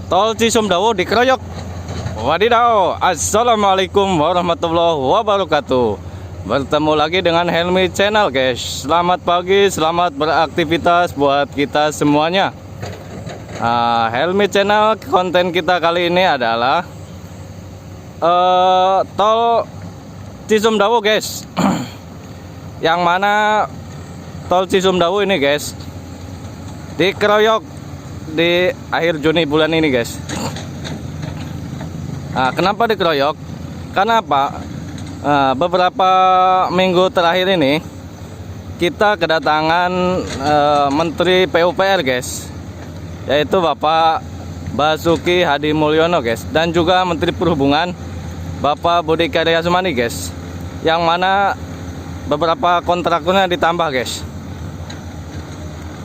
Tol Cisumdawu dikeroyok. Wadidaw, assalamualaikum warahmatullahi wabarakatuh. Bertemu lagi dengan Helmi Channel, guys. Selamat pagi, selamat beraktivitas buat kita semuanya. Helmi Channel, konten kita kali ini adalah tol Cisumdawu, guys. Yang mana tol Cisumdawu ini, guys, dikeroyok di akhir Juni bulan ini, guys. Kenapa dikeroyok? Karena apa? Beberapa minggu terakhir ini kita kedatangan Menteri PUPR, guys, yaitu Bapak Basuki Hadi Mulyono, guys, dan juga Menteri Perhubungan Bapak Budi Karya Sumadi, guys, yang mana beberapa kontraktornya ditambah, guys.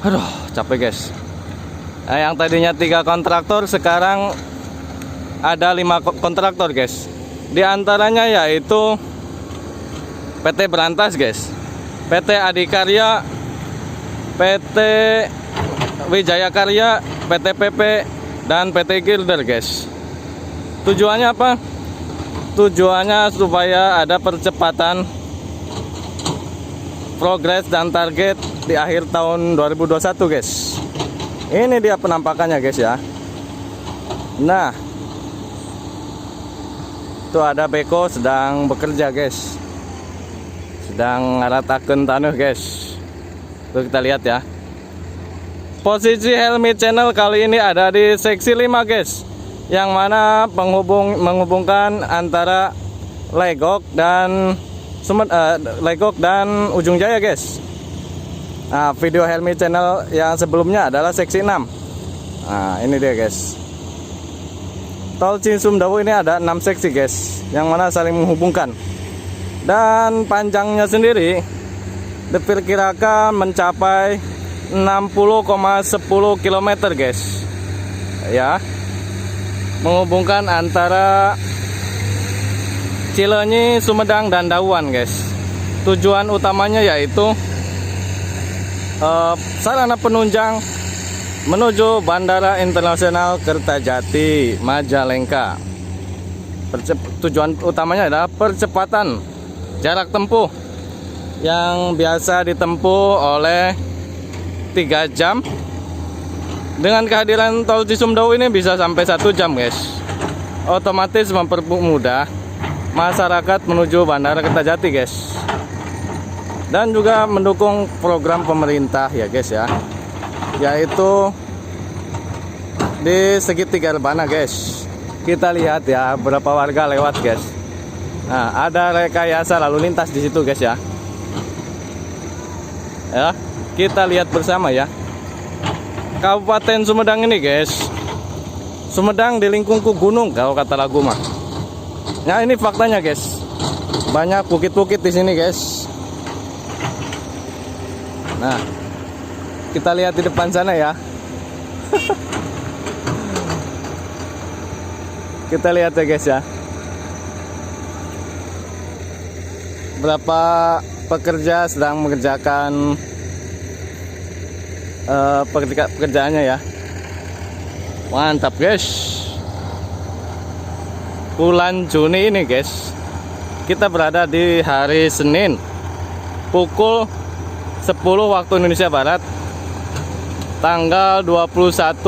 Aduh, capek, guys. Yang tadinya 3 kontraktor sekarang ada 5 kontraktor, guys. Di antaranya yaitu PT Berantas, guys, PT Adikarya, PT Wijaya Karya, PT PP, dan PT Gilder, guys. Tujuannya apa? Tujuannya supaya ada percepatan progres dan target di akhir tahun 2021, guys. Ini dia penampakannya, guys, ya. Nah, itu ada beko sedang bekerja, guys, sedang ngaratakeun tanah, guys. Tuh, kita lihat ya. Posisi Helmi Channel kali ini ada di seksi 5, guys, yang mana menghubungkan antara Legok dan Legok dan Ujung Jaya, guys. Video Helmi Channel yang sebelumnya adalah seksi 6. Ini dia, guys. Tol Cisumdawu ini ada 6 seksi, guys, yang mana saling menghubungkan. Dan panjangnya sendiri diperkirakan mencapai 60,10 km, guys. Ya. Menghubungkan antara Cileunyi, Sumedang, dan Dawuan, guys. Tujuan utamanya yaitu sarana penunjang menuju Bandara Internasional Kertajati, Majalengka. Tujuan utamanya adalah percepatan jarak tempuh yang biasa ditempuh oleh 3 jam. Dengan kehadiran tol Cisumdawu ini bisa sampai 1 jam, guys. Otomatis mempermudah masyarakat menuju Bandara Kertajati, guys. Dan juga mendukung program pemerintah, ya, guys, ya, yaitu di segitiga rebana, guys. Kita lihat ya berapa warga lewat, guys. Ada rekayasa lalu lintas di situ, guys, ya. Ya, kita lihat bersama ya. Kabupaten Sumedang ini, guys, Sumedang dilingkungku gunung kalau kata lagu mah. Nah, ini faktanya, guys. Banyak bukit-bukit di sini, guys. Nah, kita lihat di depan sana ya. Kita lihat ya, guys, ya. Berapa pekerja sedang mengerjakan pekerjaannya ya. Mantap, guys. Bulan Juni ini, guys, kita berada di hari Senin pukul 10 waktu Indonesia Barat, tanggal 21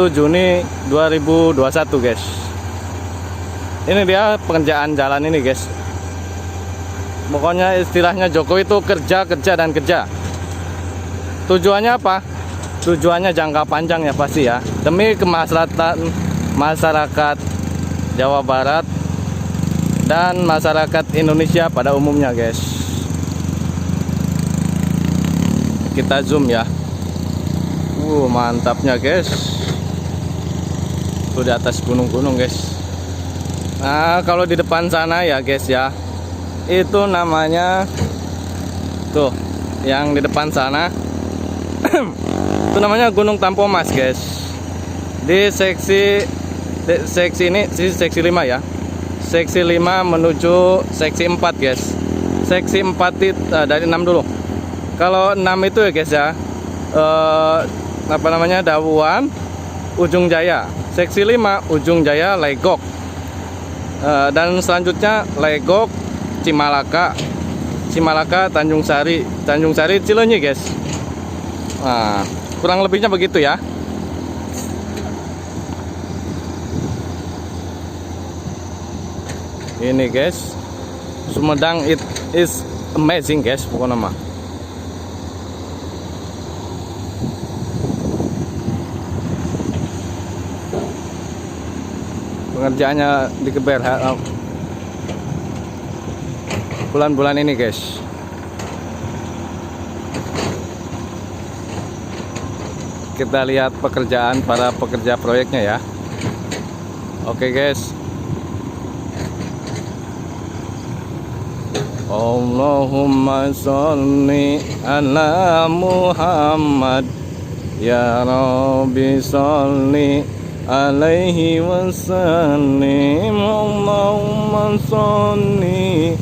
Juni 2021, guys. Ini dia pengerjaan jalan ini, guys. Pokoknya istilahnya Jokowi itu kerja dan kerja. Tujuannya apa? Tujuannya jangka panjang ya, pasti ya, demi kemaslahatan masyarakat Jawa Barat dan masyarakat Indonesia pada umumnya, guys. Kita zoom ya. Mantapnya, guys. Tuh di atas gunung-gunung, guys. Nah, kalau di depan sana ya, guys, ya, itu namanya tuh yang di depan sana itu namanya Gunung Tampomas, guys. Di seksi ini seksi 5 ya. Seksi 5 menuju seksi 4, guys. Seksi 4 dari 6 dulu. Kalau 6 itu ya, guys, ya, apa namanya, Dawuan, Ujung Jaya. Seksi 5 Ujung Jaya Legok. Dan selanjutnya Legok Cimalaka. Cimalaka Tanjung Sari. Tanjung Sari Cileunyi guys. Nah, kurang lebihnya begitu ya. Ini guys, Sumedang it is amazing guys, pokoknya mah. Pengerjaannya dikeber bulan-bulan ini guys. Kita lihat pekerjaan para pekerja proyeknya ya. Oke guys. Allahumma sholli ala Muhammad ya Rabbi sholli alaihi wasallim. Allahumma sholli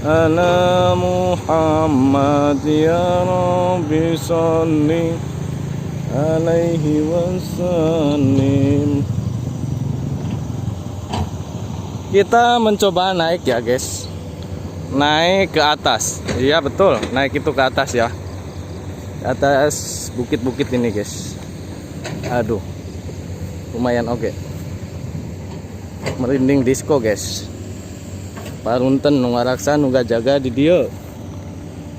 ala Muhammad ya Rabbi sholli alaihi wasallim. Kita mencoba naik ya guys. Naik ke atas. Iya betul, naik itu ke atas ya. Ke atas bukit-bukit ini guys. Aduh, lumayan oke. Merinding disco guys. Parunten nu ngaraksa nu jaga di dieu.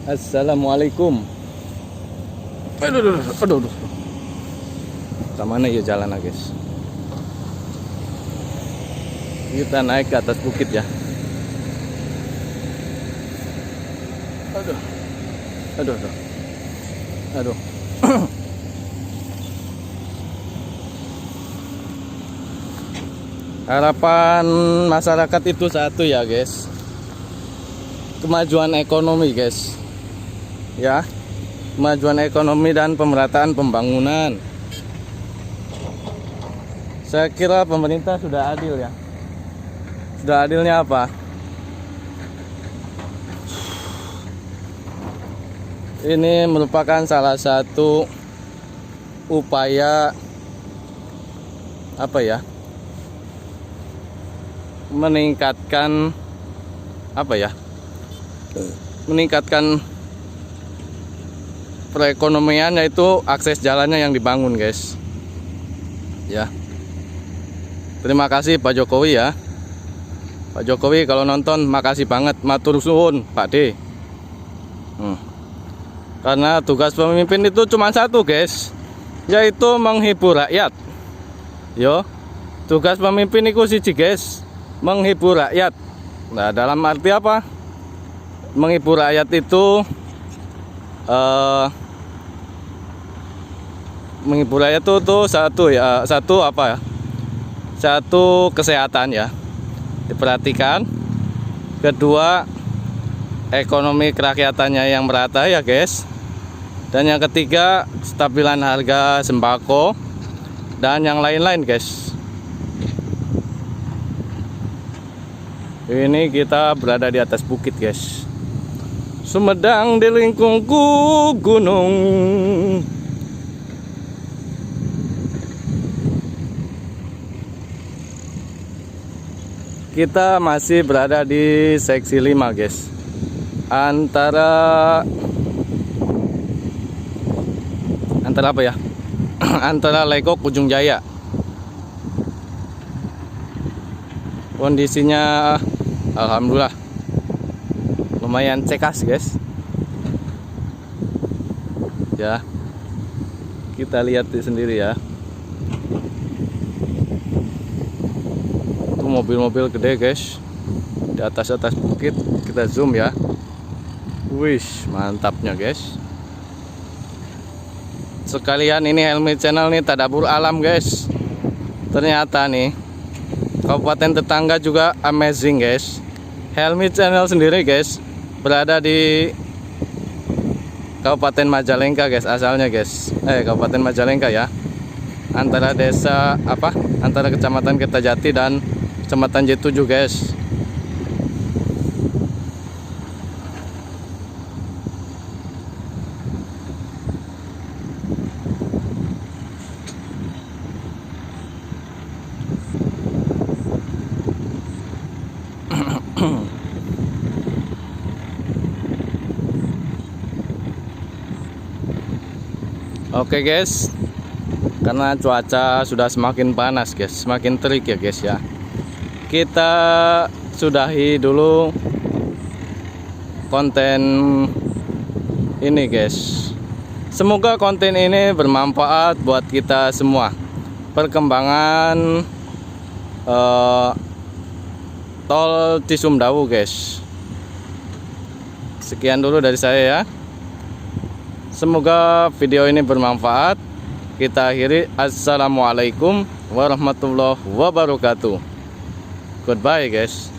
Assalamualaikum. Aduh. Kemana ya jalan guys? Kita naik ke atas bukit ya. Aduh. Harapan masyarakat itu satu ya guys, kemajuan ekonomi guys ya, kemajuan ekonomi dan pemerataan pembangunan. Saya kira pemerintah sudah adil ya. Sudah adilnya apa? Ini merupakan salah satu upaya apa ya? Meningkatkan apa ya? Meningkatkan perekonomian, yaitu akses jalannya yang dibangun, guys. Ya. Terima kasih Pak Jokowi ya. Pak Jokowi kalau nonton makasih banget, matur suwun Pak D. Karena tugas pemimpin itu cuma satu guys, yaitu menghibur rakyat. Yo, tugas pemimpin itu siji guys, menghibur rakyat. Nah, dalam arti apa? Menghibur rakyat itu menghibur rakyat itu tuh satu apa ya? Satu kesehatan ya, diperhatikan. Kedua, ekonomi kerakyatannya yang merata ya guys. Dan yang ketiga, stabilan harga sembako dan yang lain-lain guys. Ini kita berada di atas bukit guys. Sumedang di lingkungku gunung. Kita masih berada di seksi 5 guys. Antara apa ya? Antara Legok Ujung Jaya. Kondisinya alhamdulillah lumayan cekas guys. Ya. Kita lihat sendiri ya. Itu mobil-mobil gede guys. Di atas bukit, kita zoom ya. Wish, mantapnya guys. Sekalian ini Helmi Channel nih tadabur alam guys. Ternyata nih kabupaten tetangga juga amazing guys. Helmi Channel sendiri guys berada di Kabupaten Majalengka guys, asalnya guys. Kabupaten Majalengka ya. Antara desa apa? Antara Kecamatan Kertajati dan Kecamatan J7 guys. Oke guys, karena cuaca sudah semakin panas guys, semakin terik ya guys ya. Kita sudahi dulu konten ini guys. Semoga konten ini bermanfaat buat kita semua. Perkembangan tol Cisumdawu guys. Sekian dulu dari saya ya. Semoga video ini bermanfaat. Kita akhiri. Assalamualaikum warahmatullahi wabarakatuh. Goodbye guys.